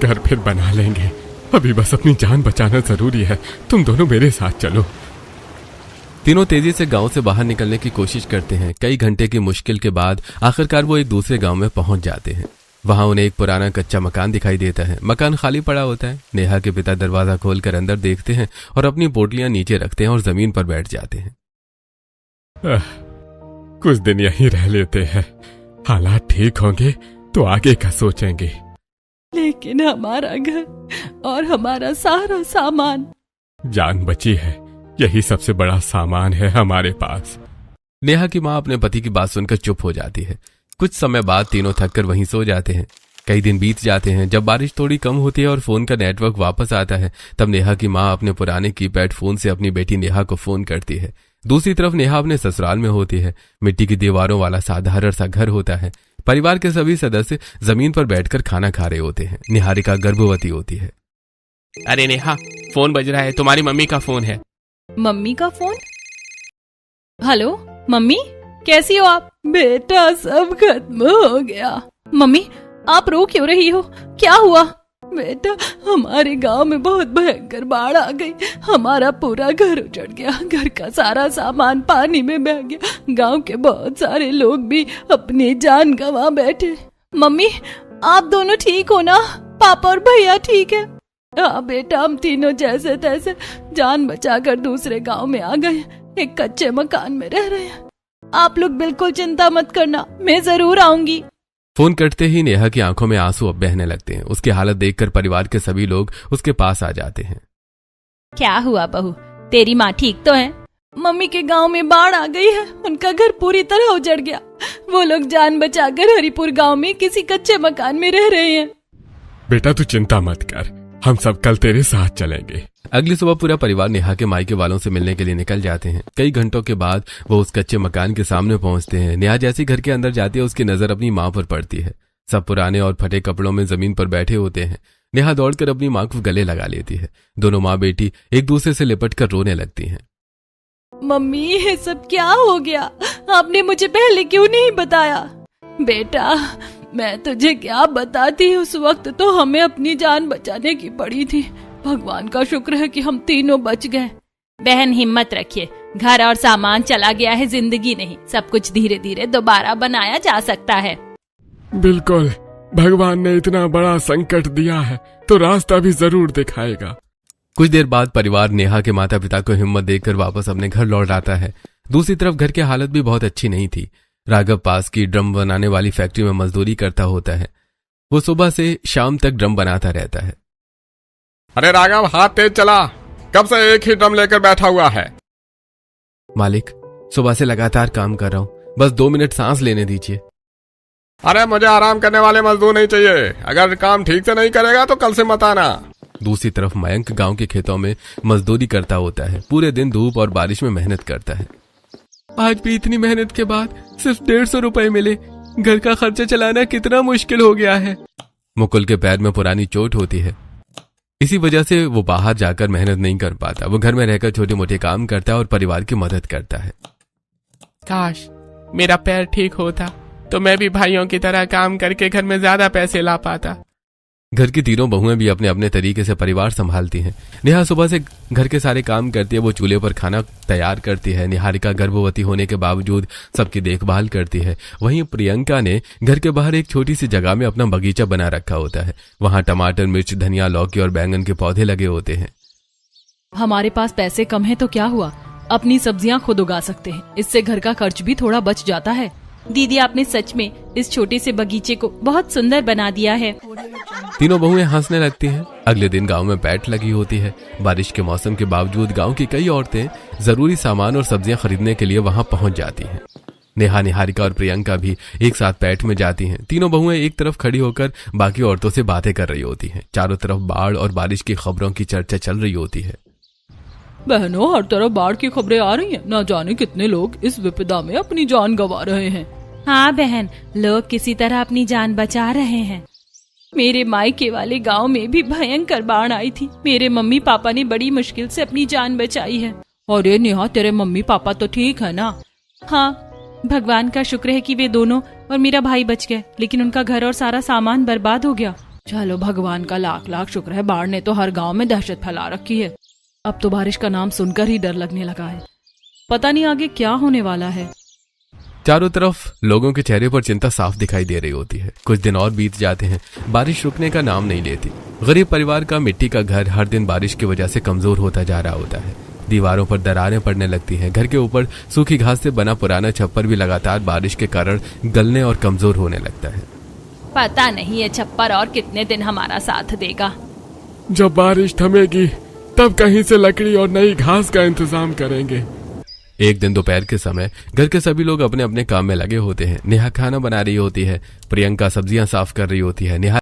घर फिर बना लेंगे। अभी बस अपनी जान बचाना जरूरी है। तुम दोनों मेरे साथ चलो। तीनों तेजी से गांव से बाहर निकलने की कोशिश करते हैं। कई घंटे की मुश्किल के बाद आखिरकार वो एक दूसरे गांव में पहुंच जाते हैं। वहां उन्हें एक पुराना कच्चा मकान दिखाई देता है। मकान खाली पड़ा होता है। नेहा के पिता दरवाजा खोलकर अंदर देखते हैं और अपनी पोटलियां नीचे रखते हैं और जमीन पर बैठ जाते हैं। कुछ दिन यहीं रह लेते हैं, हालात ठीक होंगे तो आगे का सोचेंगे। लेकिन हमारा घर और हमारा सारा सामान। जान बची है, यही सबसे बड़ा सामान है हमारे पास। नेहा की माँ अपने पति की बात सुनकर चुप हो जाती है। कुछ समय बाद तीनों थककर वहीं सो जाते हैं। कई दिन बीत जाते हैं। जब बारिश थोड़ी कम होती है और फोन का नेटवर्क वापस आता है, तब नेहा की माँ अपने पुराने कीपैड फोन से अपनी बेटी नेहा को फोन करती है। दूसरी तरफ नेहा अपने ससुराल में होती है। मिट्टी की दीवारों वाला साधारण सा घर होता है। परिवार के सभी सदस्य जमीन पर बैठकर खाना खा रहे होते हैं। निहारिका गर्भवती होती है। अरे नेहा, फोन बज रहा है, तुम्हारी मम्मी का फोन है। मम्मी का फोन? हेलो मम्मी, कैसी हो आप? बेटा सब खत्म हो गया। मम्मी आप रो क्यों रही हो? क्या हुआ? बेटा हमारे गांव में बहुत भयंकर बाढ़ आ गई। हमारा पूरा घर उजड़ गया। घर का सारा सामान पानी में बह गया। गांव के बहुत सारे लोग भी अपनी जान गंवा बैठे। मम्मी आप दोनों ठीक हो ना? पापा और भैया ठीक है? हाँ बेटा, हम तीनों जैसे तैसे जान बचाकर दूसरे गांव में आ गए। एक कच्चे मकान में रह रहे हैं। आप लोग बिल्कुल चिंता मत करना, मैं जरूर आऊंगी। फोन कटते ही नेहा की आंखों में आंसू अब बहने लगते हैं। उसकी हालत देखकर परिवार के सभी लोग उसके पास आ जाते हैं। क्या हुआ बहू, तेरी माँ ठीक तो है? मम्मी के गांव में बाढ़ आ गई है। उनका घर पूरी तरह उजड़ गया। वो लोग जान बचाकर हरिपुर गांव में किसी कच्चे मकान में रह रहे हैं। बेटा तू चिंता मत कर, हम सब कल तेरे साथ चलेंगे। अगली सुबह पूरा परिवार नेहा के मायके वालों से मिलने के लिए निकल जाते हैं। कई घंटों के बाद वो उस कच्चे मकान के सामने पहुंचते हैं। नेहा जैसे घर के अंदर जाती है, उसकी नजर अपनी माँ पर पड़ती है। सब पुराने और फटे कपड़ों में जमीन पर बैठे होते हैं। नेहा दौड़कर अपनी माँ को गले लगा लेती है। दोनों माँ बेटी एक दूसरे से लिपट कर रोने लगती हैं। मम्मी ये सब क्या हो गया? आपने मुझे पहले क्यों नहीं बताया? बेटा मैं तुझे क्या बताती, उस वक्त तो हमें अपनी जान बचाने की पड़ी थी। भगवान का शुक्र है कि हम तीनों बच गए। बहन हिम्मत रखिए, घर और सामान चला गया है, जिंदगी नहीं। सब कुछ धीरे धीरे दोबारा बनाया जा सकता है। बिल्कुल, भगवान ने इतना बड़ा संकट दिया है तो रास्ता भी जरूर दिखाएगा। कुछ देर बाद परिवार नेहा के माता पिता को हिम्मत देकर वापस अपने घर लौट आता है। दूसरी तरफ घर की हालत भी बहुत अच्छी नहीं थी। राघव पास की ड्रम बनाने वाली फैक्ट्री में मजदूरी करता होता है। वो सुबह से शाम तक ड्रम बनाता रहता है। अरे राघव, हाथ तेज चला, कब से एक ही ड्रम लेकर बैठा हुआ है? मालिक सुबह से लगातार काम कर रहा हूँ, बस 2 मिनट सांस लेने दीजिए। अरे मुझे आराम करने वाले मजदूर नहीं चाहिए। अगर काम ठीक से नहीं करेगा तो कल से मत आना। दूसरी तरफ मयंक गांव के खेतों में मजदूरी करता होता है। पूरे दिन धूप और बारिश में मेहनत करता है। आज भी इतनी मेहनत के बाद सिर्फ 150 रुपए मिले। घर का खर्चा चलाना कितना मुश्किल हो गया है। मुकुल के पैर में पुरानी चोट होती है। इसी वजह से वो बाहर जाकर मेहनत नहीं कर पाता। वो घर में रहकर छोटे मोटे काम करता है और परिवार की मदद करता है। काश मेरा पैर ठीक होता तो मैं भी भाइयों की तरह काम करके घर में ज्यादा पैसे ला पाता। घर की तीनों बहुएं भी अपने अपने तरीके से परिवार संभालती हैं। नेहा सुबह से घर के सारे काम करती है। वो चूल्हे पर खाना तैयार करती है। निहारिका गर्भवती होने के बावजूद सबकी देखभाल करती है। वहीं प्रियंका ने घर के बाहर एक छोटी सी जगह में अपना बगीचा बना रखा होता है। वहां टमाटर, मिर्च, धनिया, लौकी और बैंगन के पौधे लगे होते हैं। हमारे पास पैसे कम है तो क्या हुआ, अपनी सब्जियां खुद उगा सकते हैं। इससे घर का खर्च भी थोड़ा बच जाता है। दीदी आपने सच में इस छोटे से बगीचे को बहुत सुंदर बना दिया है। तीनों बहुएं हंसने लगती हैं। अगले दिन गांव में पैठ लगी होती है। बारिश के मौसम के बावजूद गांव की कई औरतें जरूरी सामान और सब्जियां खरीदने के लिए वहां पहुंच जाती हैं। नेहा, निहारिका और प्रियंका भी एक साथ पैठ में जाती हैं। तीनों बहुएं एक तरफ खड़ी होकर बाकी औरतों से बातें कर रही होती हैं। चारों तरफ बाढ़ और बारिश की खबरों की चर्चा चल रही होती है। बहनों, हर तरफ बाढ़ की खबरें आ रही हैं। न जाने कितने लोग इस विपदा में अपनी जान गंवा रहे हैं। हाँ बहन, लोग किसी तरह अपनी जान बचा रहे हैं। मेरे मायके वाले गांव में भी भयंकर बाढ़ आई थी। मेरे मम्मी पापा ने बड़ी मुश्किल से अपनी जान बचाई है। अरे नेहा, तेरे मम्मी पापा तो ठीक है ना? हाँ, भगवान का शुक्र है कि वे दोनों और मेरा भाई बच गए, लेकिन उनका घर और सारा सामान बर्बाद हो गया। चलो भगवान का लाख लाख शुक्र है, बाढ़ ने तो हर गांव में दहशत फैला रखी है। अब तो बारिश का नाम सुनकर ही डर लगने लगा है। पता नहीं आगे क्या होने वाला है। चारों तरफ लोगों के चेहरे पर चिंता साफ दिखाई दे रही होती है। कुछ दिन और बीत जाते हैं, बारिश रुकने का नाम नहीं लेती। गरीब परिवार का मिट्टी का घर हर दिन बारिश की वजह से कमजोर होता जा रहा होता है। दीवारों पर दरारें पड़ने लगती हैं। घर के ऊपर सूखी घास से बना पुराना छप्पर भी लगातार बारिश के कारण गलने और कमजोर होने लगता है। पता नहीं ये छप्पर और कितने दिन हमारा साथ देगा। जब बारिश थमेगी तब कहीं से लकड़ी और नई घास का इंतजाम करेंगे। एक दिन दोपहर के समय घर के सभी लोग अपने अपने काम में लगे होते हैं। नेहा खाना बना रही होती है, प्रियंका सब्जियां साफ कर रही होती है, नेहा